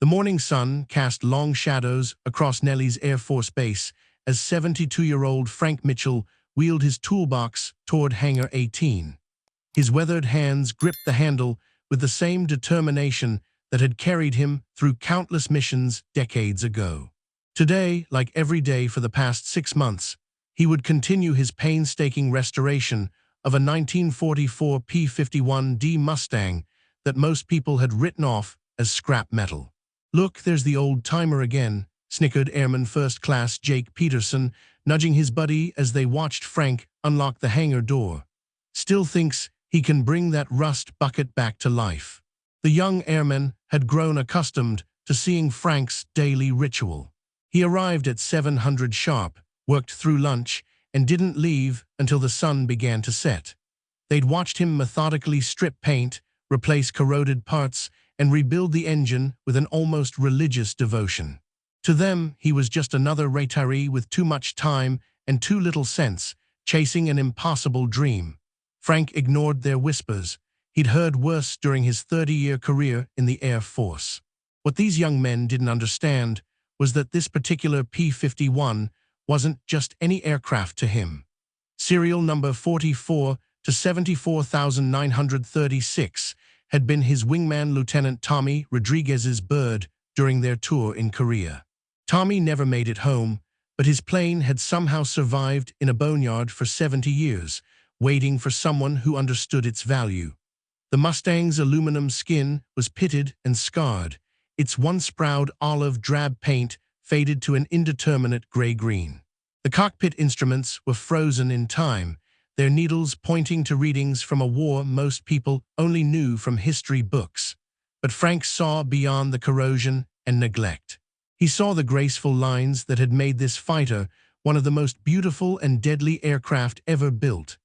The morning sun cast long shadows across Nelly's Air Force Base as 72-year-old Frank Mitchell wheeled his toolbox toward Hangar 18. His weathered hands gripped the handle with the same determination that had carried him through countless missions decades ago. Today, like every day for the past 6 months, he would continue his painstaking restoration of a 1944 P-51D Mustang that most people had written off as scrap metal. "Look, there's the old-timer again," snickered Airman First Class Jake Peterson, nudging his buddy as they watched Frank unlock the hangar door. "Still thinks he can bring that rust bucket back to life." The young airman had grown accustomed to seeing Frank's daily ritual. He arrived at 700 sharp, worked through lunch, and didn't leave until the sun began to set. They'd watched him methodically strip paint, replace corroded parts, and rebuild the engine with an almost religious devotion. To them, he was just another retiree with too much time and too little sense, chasing an impossible dream. Frank ignored their whispers. He'd heard worse during his 30-year career in the Air Force. What these young men didn't understand was that this particular P-51 wasn't just any aircraft to him. Serial number 44 to 74,936 had been his wingman Lieutenant Tommy Rodriguez's bird during their tour in Korea. Tommy never made it home, but his plane had somehow survived in a boneyard for 70 years, waiting for someone who understood its value. The Mustang's aluminum skin was pitted and scarred, its once proud olive drab paint faded to an indeterminate gray-green. The cockpit instruments were frozen in time, their needles pointing to readings from a war most people only knew from history books. But Frank saw beyond the corrosion and neglect. He saw the graceful lines that had made this fighter one of the most beautiful and deadly aircraft ever built.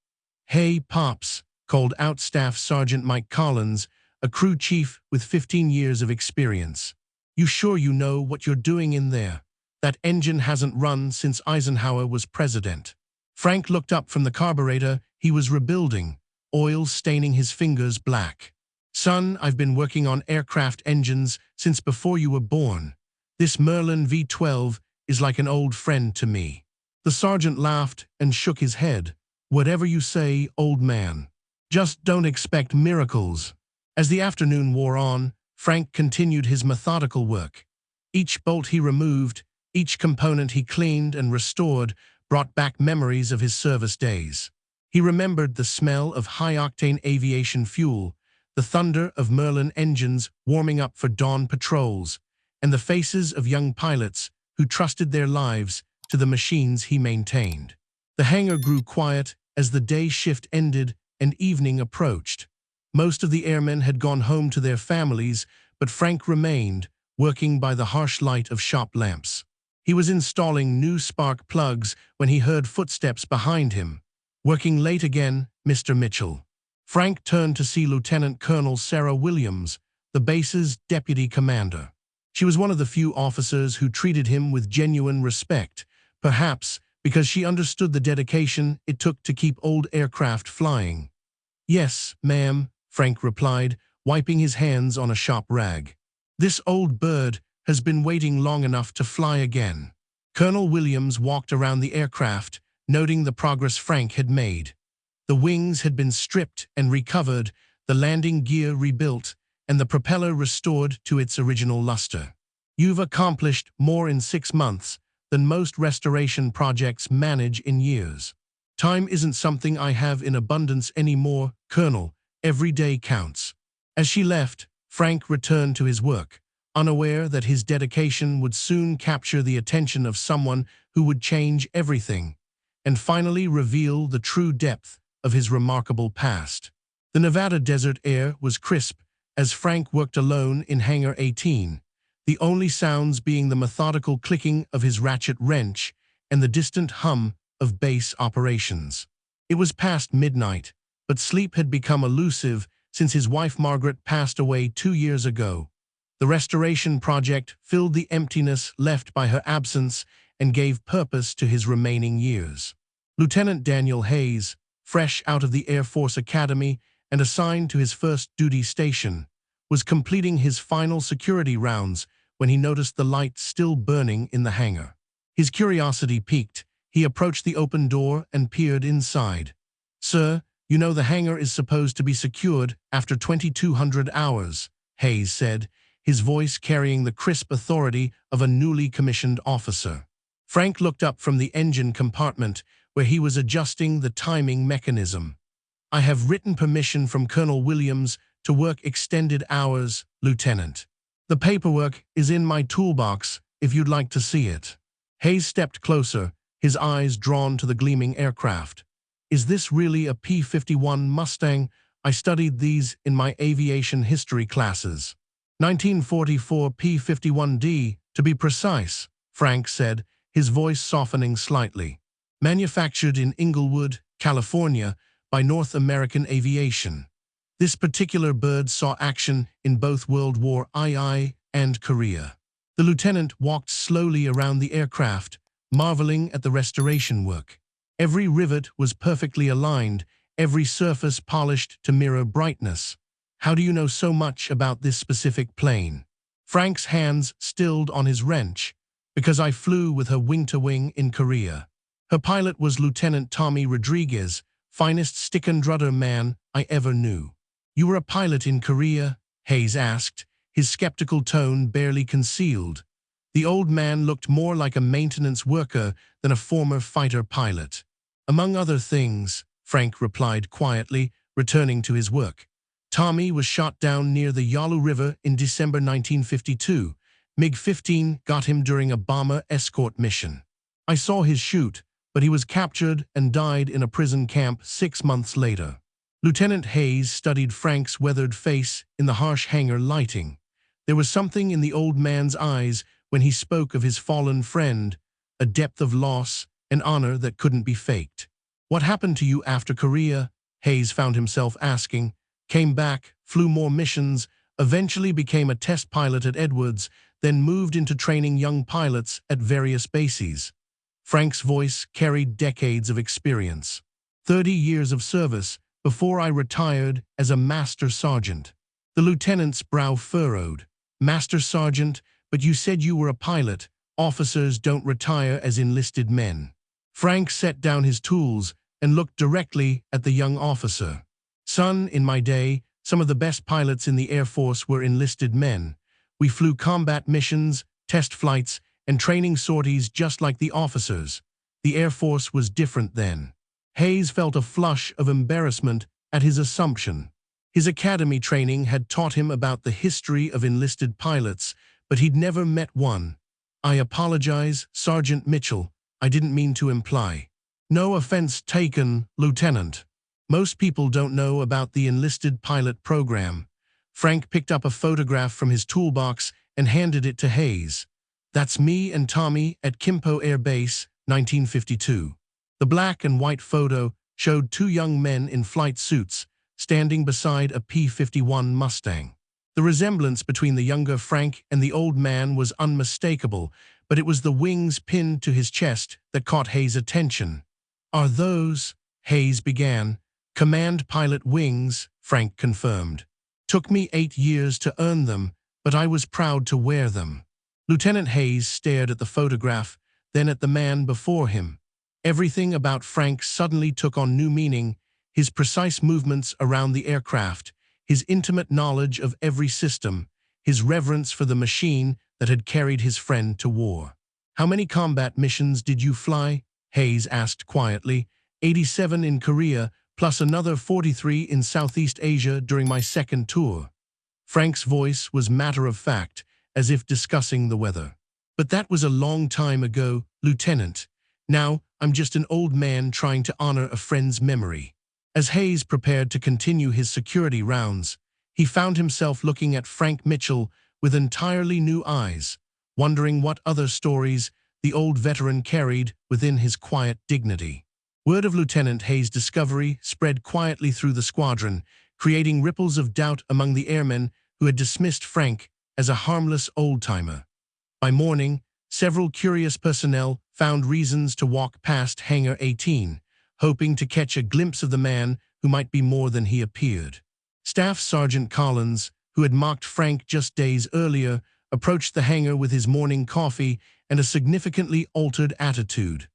"Hey, Pops," called out Staff Sergeant Mike Collins, a crew chief with 15 years of experience. "You sure you know what you're doing in there? That engine hasn't run since Eisenhower was president." Frank looked up from the carburetor he was rebuilding, oil staining his fingers black. "Son, I've been working on aircraft engines since before you were born. This Merlin V12 is like an old friend to me." The sergeant laughed and shook his head. "Whatever you say, old man. Just don't expect miracles." As the afternoon wore on, Frank continued his methodical work. Each bolt he removed, each component he cleaned and restored brought back memories of his service days. He remembered the smell of high-octane aviation fuel, the thunder of Merlin engines warming up for dawn patrols, and the faces of young pilots who trusted their lives to the machines he maintained. The hangar grew quiet as the day shift ended and evening approached. Most of the airmen had gone home to their families, but Frank remained, working by the harsh light of shop lamps. He was installing new spark plugs when he heard footsteps behind him. "Working late again, Mr. Mitchell." Frank turned to see Lieutenant Colonel Sarah Williams, the base's deputy commander. She was one of the few officers who treated him with genuine respect, perhaps because she understood the dedication it took to keep old aircraft flying. "Yes, ma'am," Frank replied, wiping his hands on a shop rag. "This old bird has been waiting long enough to fly again." Colonel Williams walked around the aircraft, noting the progress Frank had made. The wings had been stripped and recovered, the landing gear rebuilt, and the propeller restored to its original luster. "You've accomplished more in 6 months than most restoration projects manage in years. Time isn't something I have in abundance anymore, Colonel. Every day counts." As she left, Frank returned to his work, unaware that his dedication would soon capture the attention of someone who would change everything, and finally reveal the true depth of his remarkable past. The Nevada desert air was crisp as Frank worked alone in Hangar 18, the only sounds being the methodical clicking of his ratchet wrench and the distant hum of base operations. It was past midnight, but sleep had become elusive since his wife Margaret passed away 2 years ago. The restoration project filled the emptiness left by her absence and gave purpose to his remaining years. Lieutenant Daniel Hayes, fresh out of the Air Force Academy and assigned to his first duty station, was completing his final security rounds when he noticed the light still burning in the hangar. His curiosity piqued. He approached the open door and peered inside. "Sir, you know the hangar is supposed to be secured after 2200 hours, Hayes said, his voice carrying the crisp authority of a newly commissioned officer. Frank looked up from the engine compartment where he was adjusting the timing mechanism. "I have written permission from Colonel Williams to work extended hours, Lieutenant. The paperwork is in my toolbox if you'd like to see it." Hayes stepped closer, his eyes drawn to the gleaming aircraft. "Is this really a P-51 Mustang? I studied these in my aviation history classes." 1944 P-51D, to be precise, Frank said, his voice softening slightly. "Manufactured in Inglewood, California, by North American Aviation. This particular bird saw action in both World War II and Korea." The lieutenant walked slowly around the aircraft, marveling at the restoration work. Every rivet was perfectly aligned, every surface polished to mirror brightness. "How do you know so much about this specific plane?" Frank's hands stilled on his wrench. "Because I flew with her wing-to-wing in Korea. Her pilot was Lieutenant Tommy Rodriguez, finest stick-and-rudder man I ever knew." "You were a pilot in Korea?" Hayes asked, his skeptical tone barely concealed. The old man looked more like a maintenance worker than a former fighter pilot. "Among other things," Frank replied quietly, returning to his work. "Tommy was shot down near the Yalu River in December 1952. MiG-15 got him during a bomber escort mission. I saw his shoot, but he was captured and died in a prison camp 6 months later." Lieutenant Hayes studied Frank's weathered face in the harsh hangar lighting. There was something in the old man's eyes when he spoke of his fallen friend, a depth of loss, an honor that couldn't be faked. "What happened to you after Korea?" Hayes found himself asking. "Came back, flew more missions, eventually became a test pilot at Edwards, then moved into training young pilots at various bases." Frank's voice carried decades of experience. 30 years of service before I retired as a master sergeant." The lieutenant's brow furrowed. "Master sergeant, but you said you were a pilot. Officers don't retire as enlisted men." Frank set down his tools and looked directly at the young officer. "Son, in my day, some of the best pilots in the Air Force were enlisted men. We flew combat missions, test flights, and training sorties just like the officers. The Air Force was different then." Hayes felt a flush of embarrassment at his assumption. His academy training had taught him about the history of enlisted pilots, but he'd never met one. "I apologize, Sergeant Mitchell. I didn't mean to imply." "No offense taken, Lieutenant. Most people don't know about the enlisted pilot program." Frank picked up a photograph from his toolbox and handed it to Hayes. "That's me and Tommy at Kimpo Air Base, 1952. The black and white photo showed 2 young men in flight suits, standing beside a P-51 Mustang. The resemblance between the younger Frank and the old man was unmistakable, but it was the wings pinned to his chest that caught Hayes' attention. "Are those," Hayes began. "Command pilot wings," Frank confirmed. "Took me 8 years to earn them, but I was proud to wear them." Lieutenant Hayes stared at the photograph, then at the man before him. Everything about Frank suddenly took on new meaning: his precise movements around the aircraft, his intimate knowledge of every system, his reverence for the machine that had carried his friend to war. "How many combat missions did you fly?" Hayes asked quietly. 87 in Korea, plus another 43 in Southeast Asia during my second tour." Frank's voice was matter-of-fact, as if discussing the weather. "But that was a long time ago, Lieutenant. Now, I'm just an old man trying to honor a friend's memory." As Hayes prepared to continue his security rounds, he found himself looking at Frank Mitchell with entirely new eyes, wondering what other stories the old veteran carried within his quiet dignity. Word of Lieutenant Hayes' discovery spread quietly through the squadron, creating ripples of doubt among the airmen who had dismissed Frank as a harmless old-timer. By morning, several curious personnel found reasons to walk past Hangar 18, hoping to catch a glimpse of the man who might be more than he appeared. Staff Sergeant Collins, who had mocked Frank just days earlier, approached the hangar with his morning coffee and a significantly altered attitude.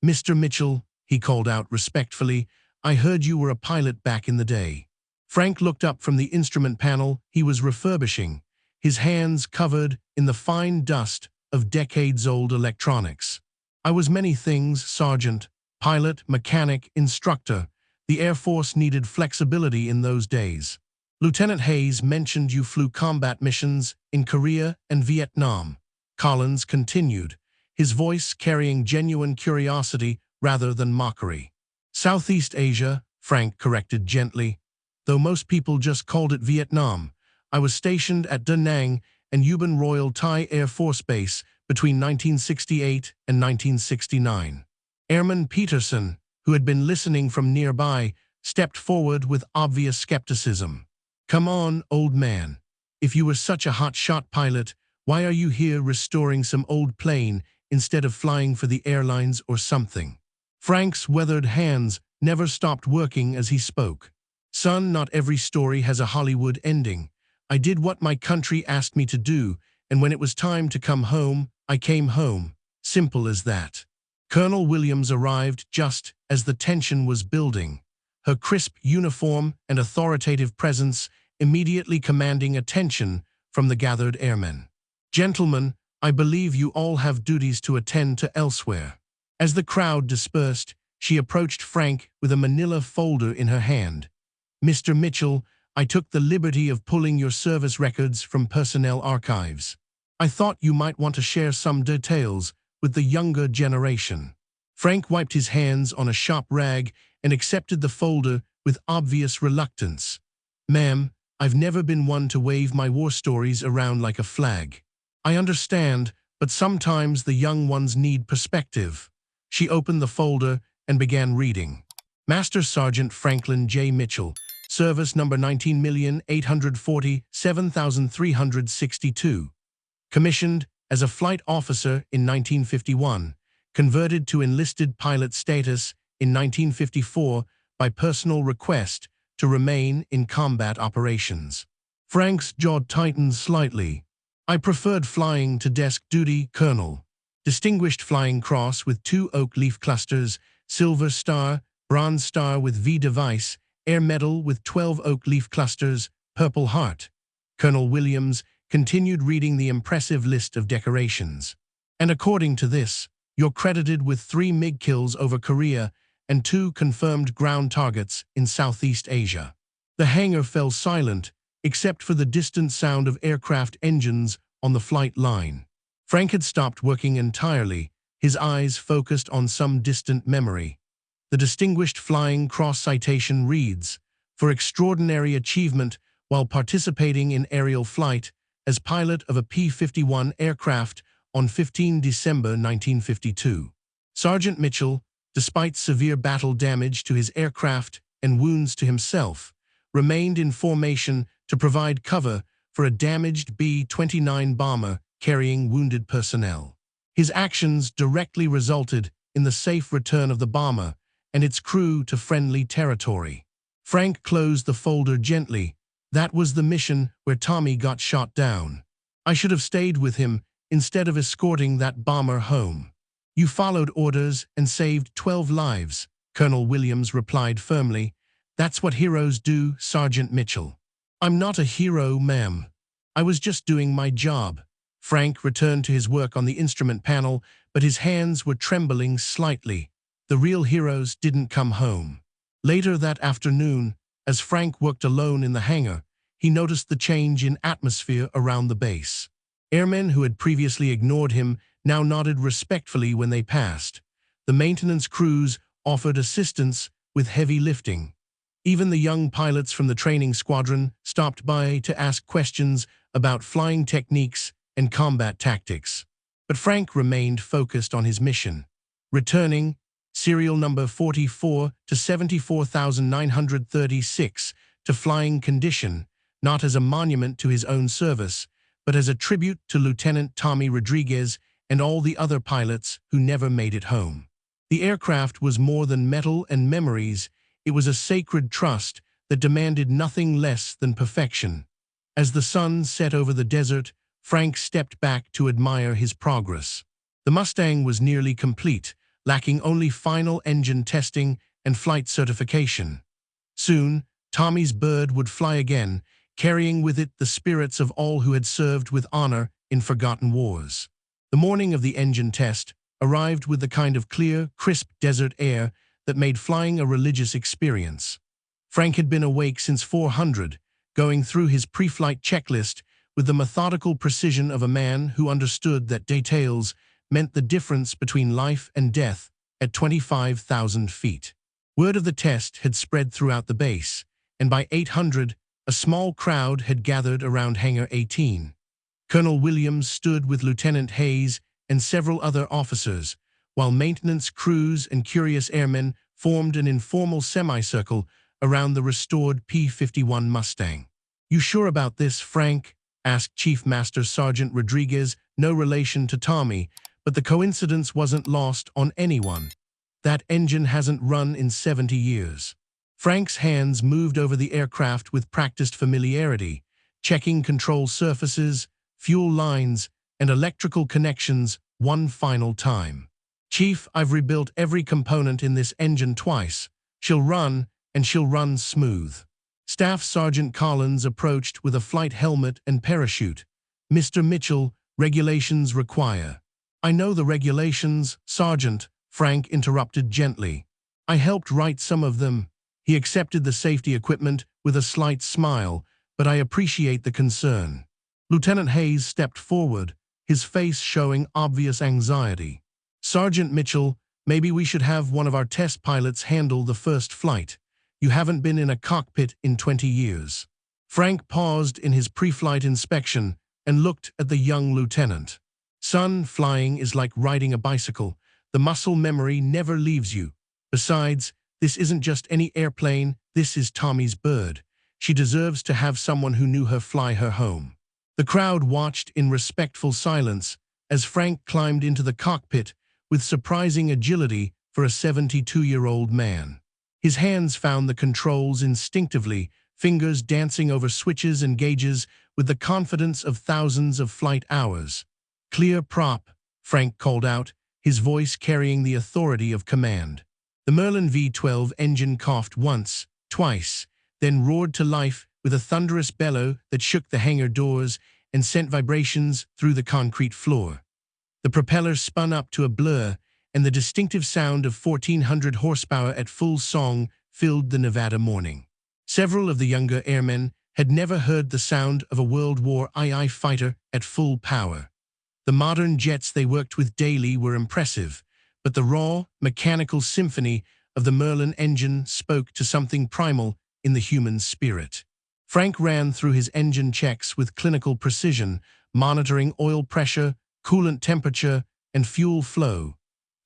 "Mr. Mitchell," he called out respectfully, "I heard you were a pilot back in the day." Frank looked up from the instrument panel he was refurbishing, his hands covered in the fine dust of decades-old electronics. "I was many things, Sergeant. Pilot, mechanic, instructor. The Air Force needed flexibility in those days. Lieutenant Hayes mentioned you flew combat missions in Korea and Vietnam." Collins continued, his voice carrying genuine curiosity rather than mockery. "Southeast Asia," Frank corrected gently, "though most people just called it Vietnam. I was stationed at Da Nang and Yuban Royal Thai Air Force Base between 1968 and 1969. Airman Peterson, who had been listening from nearby, stepped forward with obvious skepticism. "Come on, old man. If you were such a hot-shot pilot, why are you here restoring some old plane instead of flying for the airlines or something?" Frank's weathered hands never stopped working as he spoke. "Son, not every story has a Hollywood ending. I did what my country asked me to do, and when it was time to come home, I came home. Simple as that." Colonel Williams arrived just as the tension was building, her crisp uniform and authoritative presence immediately commanding attention from the gathered airmen. "Gentlemen, I believe you all have duties to attend to elsewhere." As the crowd dispersed, she approached Frank with a manila folder in her hand. "Mr. Mitchell, I took the liberty of pulling your service records from personnel archives. I thought you might want to share some details with the younger generation." Frank wiped his hands on a shop rag and accepted the folder with obvious reluctance. "Ma'am, I've never been one to wave my war stories around like a flag. I understand, but sometimes the young ones need perspective." She opened the folder and began reading. "Master Sergeant Franklin J. Mitchell, service number 19,847,362. Commissioned as a flight officer in 1951, converted to enlisted pilot status in 1954 by personal request to remain in combat operations." Frank's jaw tightened slightly. "I preferred flying to desk duty, Colonel. Distinguished Flying Cross with 2 oak leaf clusters, Silver Star, Bronze Star with V device, Air Medal with 12 oak leaf clusters, Purple Heart." Colonel Williams continued reading the impressive list of decorations. "And according to this, you're credited with 3 MiG kills over Korea and 2 confirmed ground targets in Southeast Asia." The hangar fell silent, except for the distant sound of aircraft engines on the flight line. Frank had stopped working entirely, his eyes focused on some distant memory. The Distinguished Flying Cross citation reads, "For extraordinary achievement while participating in aerial flight as pilot of a P-51 aircraft on 15 December 1952. Sergeant Mitchell, despite severe battle damage to his aircraft and wounds to himself, remained in formation to provide cover for a damaged B-29 bomber carrying wounded personnel. His actions directly resulted in the safe return of the bomber and its crew to friendly territory." Frank closed the folder gently. "That was the mission where Tommy got shot down. I should have stayed with him instead of escorting that bomber home." "You followed orders and saved 12 lives," Colonel Williams replied firmly. "That's what heroes do, Sergeant Mitchell." "I'm not a hero, ma'am. I was just doing my job." Frank returned to his work on the instrument panel, but his hands were trembling slightly. The real heroes didn't come home. Later that afternoon, as Frank worked alone in the hangar, he noticed the change in atmosphere around the base. Airmen who had previously ignored him now nodded respectfully when they passed. The maintenance crews offered assistance with heavy lifting. Even the young pilots from the training squadron stopped by to ask questions about flying techniques and combat tactics. But Frank remained focused on his mission. Returning, serial number 44 to 74,936, to flying condition, not as a monument to his own service, but as a tribute to Lieutenant Tommy Rodriguez and all the other pilots who never made it home. The aircraft was more than metal and memories. It was a sacred trust that demanded nothing less than perfection. As the sun set over the desert, Frank stepped back to admire his progress. The Mustang was nearly complete, lacking only final engine testing and flight certification. Soon, Tommy's bird would fly again, carrying with it the spirits of all who had served with honor in forgotten wars. The morning of the engine test arrived with the kind of clear, crisp desert air that made flying a religious experience. Frank had been awake since 400, going through his pre-flight checklist with the methodical precision of a man who understood that details meant the difference between life and death at 25,000 feet. Word of the test had spread throughout the base, and by 800, a small crowd had gathered around Hangar 18. Colonel Williams stood with Lieutenant Hayes and several other officers, while maintenance crews and curious airmen formed an informal semicircle around the restored P-51 Mustang. "You sure about this, Frank?" asked Chief Master Sergeant Rodriguez, no relation to Tommy, but the coincidence wasn't lost on anyone. "That engine hasn't run in 70 years. Frank's hands moved over the aircraft with practiced familiarity, checking control surfaces, fuel lines, and electrical connections one final time. "Chief, I've rebuilt every component in this engine twice. She'll run, and she'll run smooth." Staff Sergeant Collins approached with a flight helmet and parachute. "Mr. Mitchell, regulations require." "I know the regulations, Sergeant," Frank interrupted gently. "I helped write some of them." He accepted the safety equipment with a slight smile, "but I appreciate the concern." Lieutenant Hayes stepped forward, his face showing obvious anxiety. "Sergeant Mitchell, maybe we should have one of our test pilots handle the first flight. You haven't been in a cockpit in 20 years. Frank paused in his pre-flight inspection and looked at the young lieutenant. "Son, flying is like riding a bicycle. The muscle memory never leaves you. Besides, this isn't just any airplane, this is Tommy's bird. She deserves to have someone who knew her fly her home." The crowd watched in respectful silence as Frank climbed into the cockpit with surprising agility for a 72-year-old man. His hands found the controls instinctively, fingers dancing over switches and gauges with the confidence of thousands of flight hours. "Clear prop," Frank called out, his voice carrying the authority of command. The Merlin V-12 engine coughed once, twice, then roared to life with a thunderous bellow that shook the hangar doors and sent vibrations through the concrete floor. The propeller spun up to a blur, and the distinctive sound of 1,400 horsepower at full song filled the Nevada morning. Several of the younger airmen had never heard the sound of a World War II fighter at full power. The modern jets they worked with daily were impressive, but the raw, mechanical symphony of the Merlin engine spoke to something primal in the human spirit. Frank ran through his engine checks with clinical precision, monitoring oil pressure, coolant temperature, and fuel flow.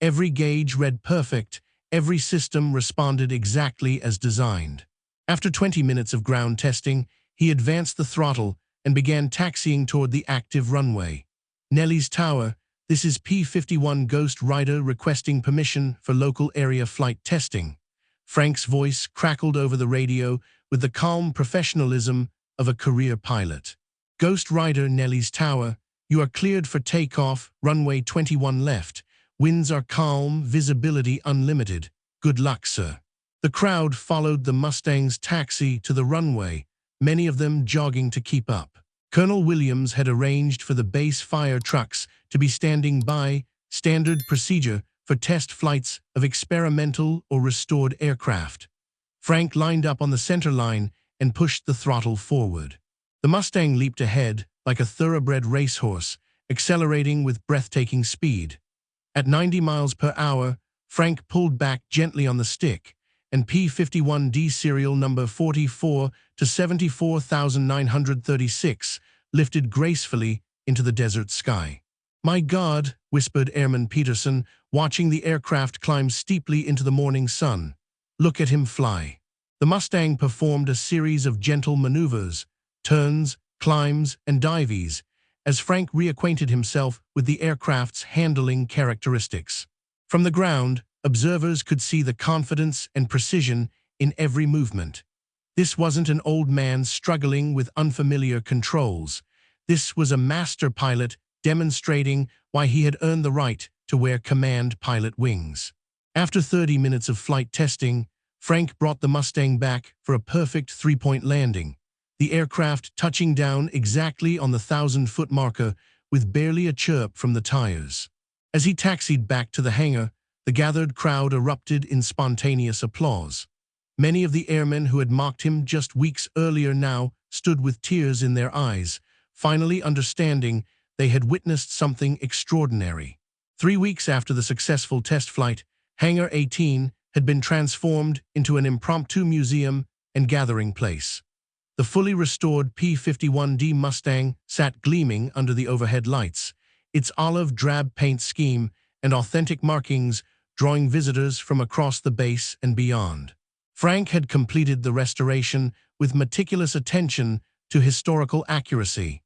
Every gauge read perfect, every system responded exactly as designed. After 20 minutes of ground testing, he advanced the throttle and began taxiing toward the active runway. "Nelly's Tower, this is P-51 Ghost Rider requesting permission for local area flight testing." Frank's voice crackled over the radio with the calm professionalism of a career pilot. "Ghost Rider, Nelly's Tower, you are cleared for takeoff, runway 21 left. Winds are calm, visibility unlimited. Good luck, sir." The crowd followed the Mustang's taxi to the runway, many of them jogging to keep up. Colonel Williams had arranged for the base fire trucks to be standing by, standard procedure for test flights of experimental or restored aircraft. Frank lined up on the center line and pushed the throttle forward. The Mustang leaped ahead like a thoroughbred racehorse, accelerating with breathtaking speed. At 90 miles per hour, Frank pulled back gently on the stick, and P-51D serial number 44 to 74,936 lifted gracefully into the desert sky. "My God," whispered Airman Peterson, watching the aircraft climb steeply into the morning sun. "Look at him fly." The Mustang performed a series of gentle maneuvers, turns, climbs, and dives, as Frank reacquainted himself with the aircraft's handling characteristics. From the ground, observers could see the confidence and precision in every movement. This wasn't an old man struggling with unfamiliar controls. This was a master pilot demonstrating why he had earned the right to wear command pilot wings. After 30 minutes of flight testing, Frank brought the Mustang back for a perfect three-point landing, the aircraft touching down exactly on the 1,000-foot marker with barely a chirp from the tires. As he taxied back to the hangar, the gathered crowd erupted in spontaneous applause. Many of the airmen who had mocked him just weeks earlier now stood with tears in their eyes, finally understanding they had witnessed something extraordinary. 3 weeks after the successful test flight, Hangar 18 had been transformed into an impromptu museum and gathering place. The fully restored P-51D Mustang sat gleaming under the overhead lights, its olive-drab paint scheme and authentic markings drawing visitors from across the base and beyond. Frank had completed the restoration with meticulous attention to historical accuracy.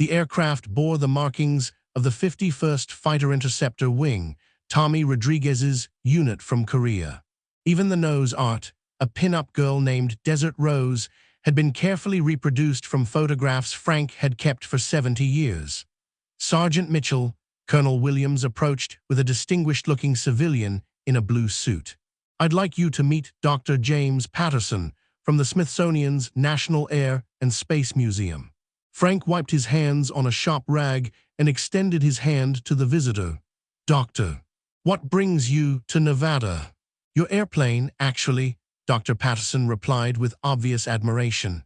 The aircraft bore the markings of the 51st Fighter Interceptor Wing, Tommy Rodriguez's unit from Korea. Even the nose art, a pin-up girl named Desert Rose, had been carefully reproduced from photographs Frank had kept for 70 years. Sergeant Mitchell, Colonel Williams approached with a distinguished-looking civilian in a blue suit. "I'd like you to meet Dr. James Patterson from the Smithsonian's National Air and Space Museum." Frank wiped his hands on a shop rag and extended his hand to the visitor. "Doctor, what brings you to Nevada?" "Your airplane, actually," Dr. Patterson replied with obvious admiration.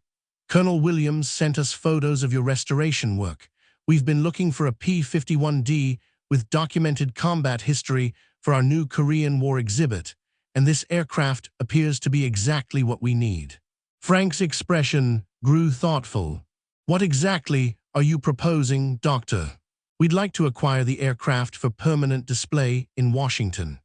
"Colonel Williams sent us photos of your restoration work. We've been looking for a P-51D with documented combat history for our new Korean War exhibit, and this aircraft appears to be exactly what we need." Frank's expression grew thoughtful. "What exactly are you proposing, Doctor?" "We'd like to acquire the aircraft for permanent display in Washington.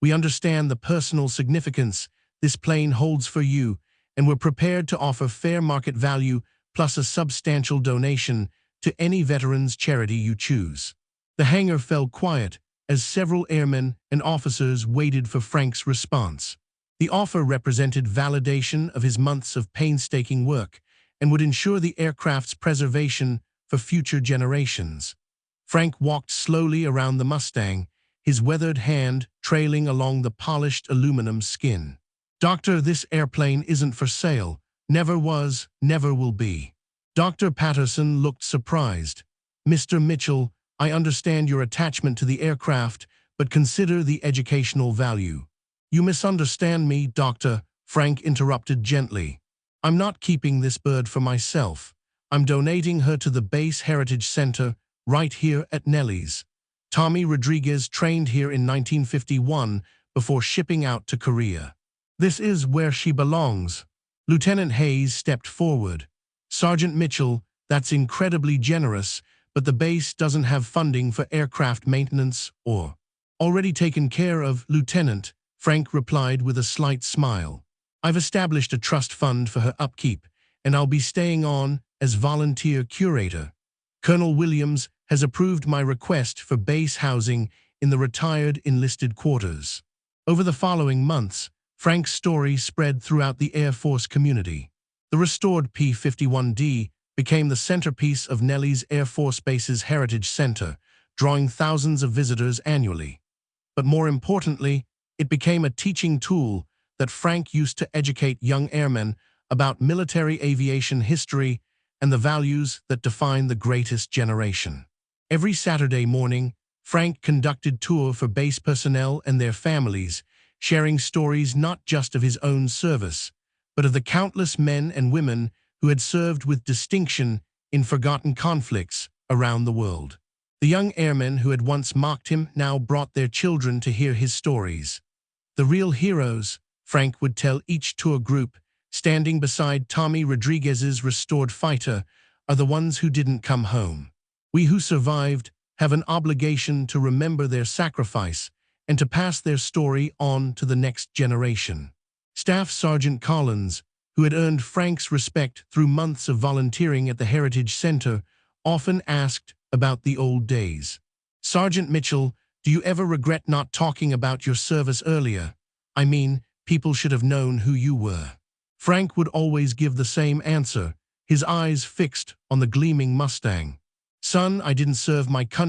We understand the personal significance this plane holds for you, and we're prepared to offer fair market value plus a substantial donation to any veterans charity you choose." The hangar fell quiet as several airmen and officers waited for Frank's response. The offer represented validation of his months of painstaking work and would ensure the aircraft's preservation for future generations. Frank walked slowly around the Mustang, his weathered hand trailing along the polished aluminum skin. "Doctor, this airplane isn't for sale. Never was, never will be." Dr. Patterson looked surprised. "Mr. Mitchell, I understand your attachment to the aircraft, but consider the educational value." "You misunderstand me, Doctor," Frank interrupted gently. "I'm not keeping this bird for myself. I'm donating her to the Base Heritage Center right here at Nelly's. Tommy Rodriguez trained here in 1951 before shipping out to Korea. This is where she belongs." Lieutenant Hayes stepped forward. "Sergeant Mitchell, that's incredibly generous, but the base doesn't have funding for aircraft maintenance or—" "Already taken care of, Lieutenant," Frank replied with a slight smile. "I've established a trust fund for her upkeep, and I'll be staying on as volunteer curator. Colonel Williams has approved my request for base housing in the retired enlisted quarters." Over the following months, Frank's story spread throughout the Air Force community. The restored P-51D became the centerpiece of Nelly's Air Force Base's Heritage Center, drawing thousands of visitors annually. But more importantly, it became a teaching tool that Frank used to educate young airmen about military aviation history and the values that define the greatest generation. Every Saturday morning, Frank conducted tours for base personnel and their families, sharing stories not just of his own service, but of the countless men and women who had served with distinction in forgotten conflicts around the world. The young airmen who had once mocked him now brought their children to hear his stories. "The real heroes," Frank would tell each tour group, standing beside Tommy Rodriguez's restored fighter, "are the ones who didn't come home. We who survived have an obligation to remember their sacrifice and to pass their story on to the next generation." Staff Sergeant Collins, who had earned Frank's respect through months of volunteering at the Heritage Center, often asked about the old days. "Sergeant Mitchell, do you ever regret not talking about your service earlier? I mean, people should have known who you were." Frank would always give the same answer, his eyes fixed on the gleaming Mustang. "Son, I didn't serve my country